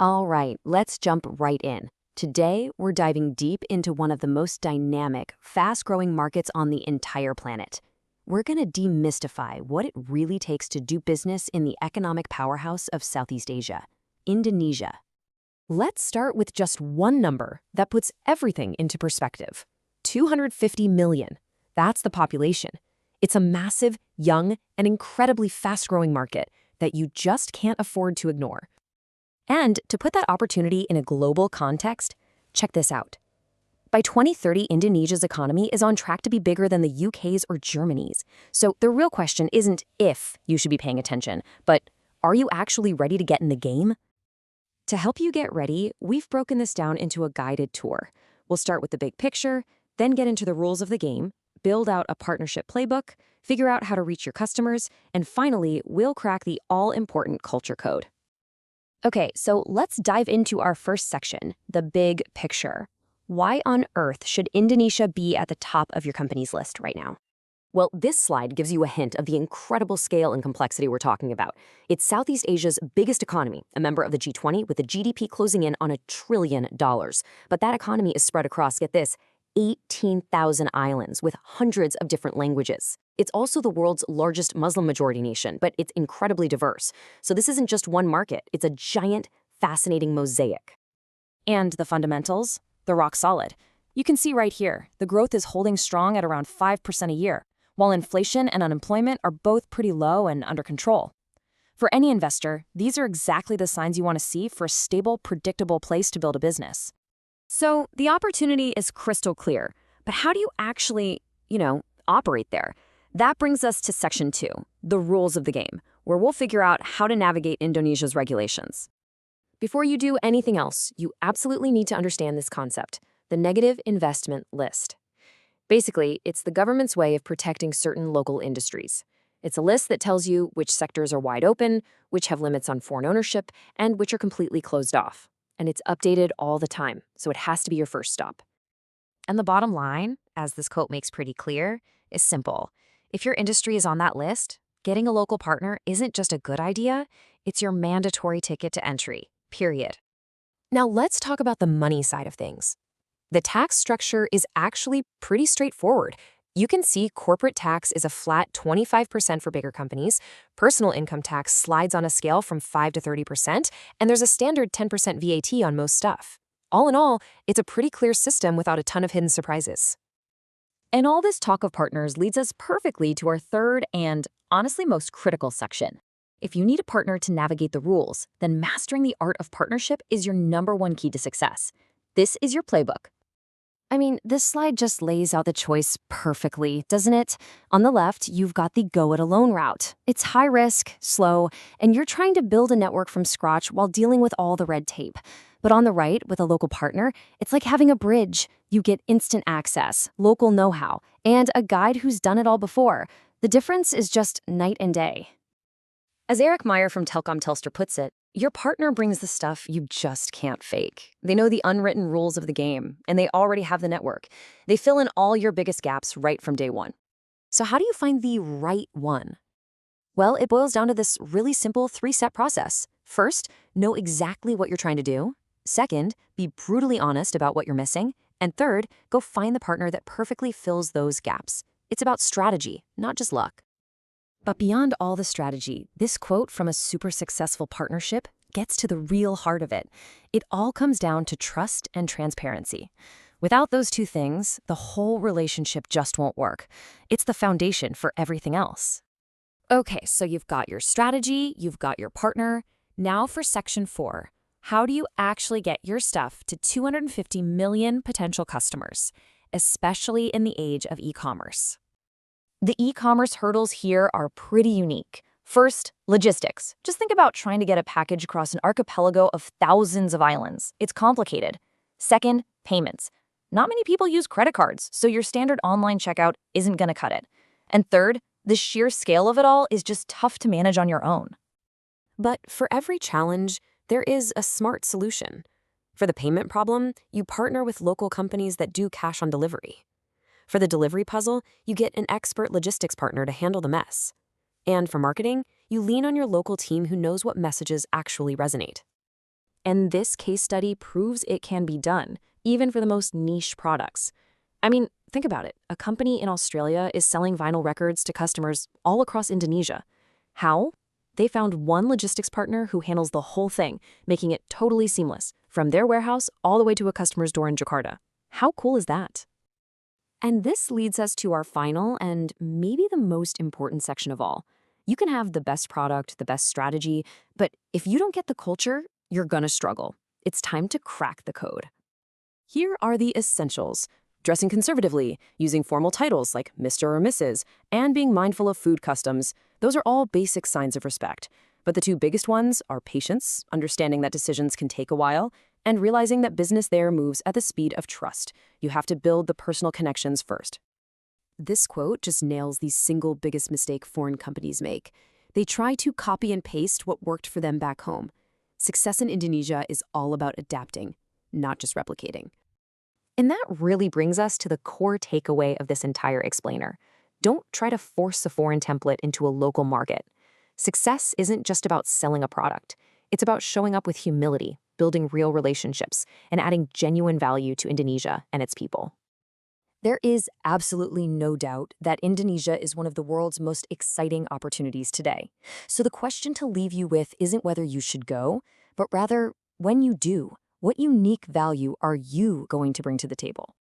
All right, let's jump right in. Today, we're diving deep into one of the most dynamic, fast-growing markets on the entire planet. We're going to demystify what it really takes to do business in the economic powerhouse of Southeast Asia, Indonesia. Let's start with just one number that puts everything into perspective. 250 million. That's the population. It's a massive, young, and incredibly fast-growing market that you just can't afford to ignore. And to put that opportunity in a global context, check this out. By 2030, Indonesia's economy is on track to be bigger than the UK's or Germany's. So the real question isn't if you should be paying attention, but are you actually ready to get in the game? To help you get ready, we've broken this down into a guided tour. We'll start with the big picture, then get into the rules of the game, build out a partnership playbook, figure out how to reach your customers, and finally, we'll crack the all-important culture code. Okay, so let's dive into our first section, the big picture. Why on earth should Indonesia be at the top of your company's list right now? Well, this slide gives you a hint of the incredible scale and complexity we're talking about. It's Southeast Asia's biggest economy, a member of the G20 with a GDP closing in on $1 trillion. But that economy is spread across, get this, 18,000 islands with hundreds of different languages. It's also the world's largest Muslim-majority nation, but it's incredibly diverse. So this isn't just one market, it's a giant, fascinating mosaic. And the fundamentals? They're rock solid. You can see right here, the growth is holding strong at around 5% a year, while inflation and unemployment are both pretty low and under control. For any investor, these are exactly the signs you want to see for a stable, predictable place to build a business. So the opportunity is crystal clear, but how do you actually, operate there? That brings us to Section 2, the rules of the game, where we'll figure out how to navigate Indonesia's regulations. Before you do anything else, you absolutely need to understand this concept, the negative investment list. Basically, it's the government's way of protecting certain local industries. It's a list that tells you which sectors are wide open, which have limits on foreign ownership, and which are completely closed off. And it's updated all the time, so it has to be your first stop. And the bottom line, as this quote makes pretty clear, is simple. If your industry is on that list, getting a local partner isn't just a good idea, it's your mandatory ticket to entry, period. Now let's talk about the money side of things. The tax structure is actually pretty straightforward. You can see corporate tax is a flat 25% for bigger companies, personal income tax slides on a scale from 5 to 30%, and there's a standard 10% VAT on most stuff. All in all, it's a pretty clear system without a ton of hidden surprises. And all this talk of partners leads us perfectly to our third and, honestly, most critical section. If you need a partner to navigate the rules, then mastering the art of partnership is your #1 key to success. This is your playbook. I mean, this slide just lays out the choice perfectly, doesn't it? On the left, you've got the go-it-alone route. It's high risk, slow, and you're trying to build a network from scratch while dealing with all the red tape. But on the right, with a local partner, it's like having a bridge. You get instant access, local know-how, and a guide who's done it all before. The difference is just night and day. As Eric Meyer from Telkom Telstra puts it, your partner brings the stuff you just can't fake. They know the unwritten rules of the game, and they already have the network. They fill in all your biggest gaps right from day one. So how do you find the right one? Well, it boils down to this really simple 3-step process. First, know exactly what you're trying to do. Second, be brutally honest about what you're missing. And third, go find the partner that perfectly fills those gaps. It's about strategy, not just luck. But beyond all the strategy, this quote from a super successful partnership gets to the real heart of it. It all comes down to trust and transparency. Without those two things, the whole relationship just won't work. It's the foundation for everything else. Okay, so you've got your strategy, you've got your partner. Now for Section 4. How do you actually get your stuff to 250 million potential customers, especially in the age of e-commerce? The e-commerce hurdles here are pretty unique. First, logistics. Just think about trying to get a package across an archipelago of thousands of islands. It's complicated. Second, payments. Not many people use credit cards, so your standard online checkout isn't going to cut it. And third, the sheer scale of it all is just tough to manage on your own. But for every challenge, there is a smart solution. For the payment problem, you partner with local companies that do cash on delivery. For the delivery puzzle, you get an expert logistics partner to handle the mess. And for marketing, you lean on your local team who knows what messages actually resonate. And this case study proves it can be done, even for the most niche products. I mean, think about it. A company in Australia is selling vinyl records to customers all across Indonesia. How? They found one logistics partner who handles the whole thing, making it totally seamless, from their warehouse all the way to a customer's door in Jakarta. How cool is that? And this leads us to our final and maybe the most important section of all. You can have the best product, the best strategy, but if you don't get the culture, you're gonna struggle. It's time to crack the code. Here are the essentials: dressing conservatively, using formal titles like Mr. or Mrs., and being mindful of food customs. Those are all basic signs of respect. But the two biggest ones are patience, understanding that decisions can take a while, and realizing that business there moves at the speed of trust. You have to build the personal connections first. This quote just nails the single biggest mistake foreign companies make. They try to copy and paste what worked for them back home. Success in Indonesia is all about adapting, not just replicating. And that really brings us to the core takeaway of this entire explainer. Don't try to force a foreign template into a local market. Success isn't just about selling a product. It's about showing up with humility, building real relationships, and adding genuine value to Indonesia and its people. There is absolutely no doubt that Indonesia is one of the world's most exciting opportunities today. So the question to leave you with isn't whether you should go, but rather, when you do, what unique value are you going to bring to the table?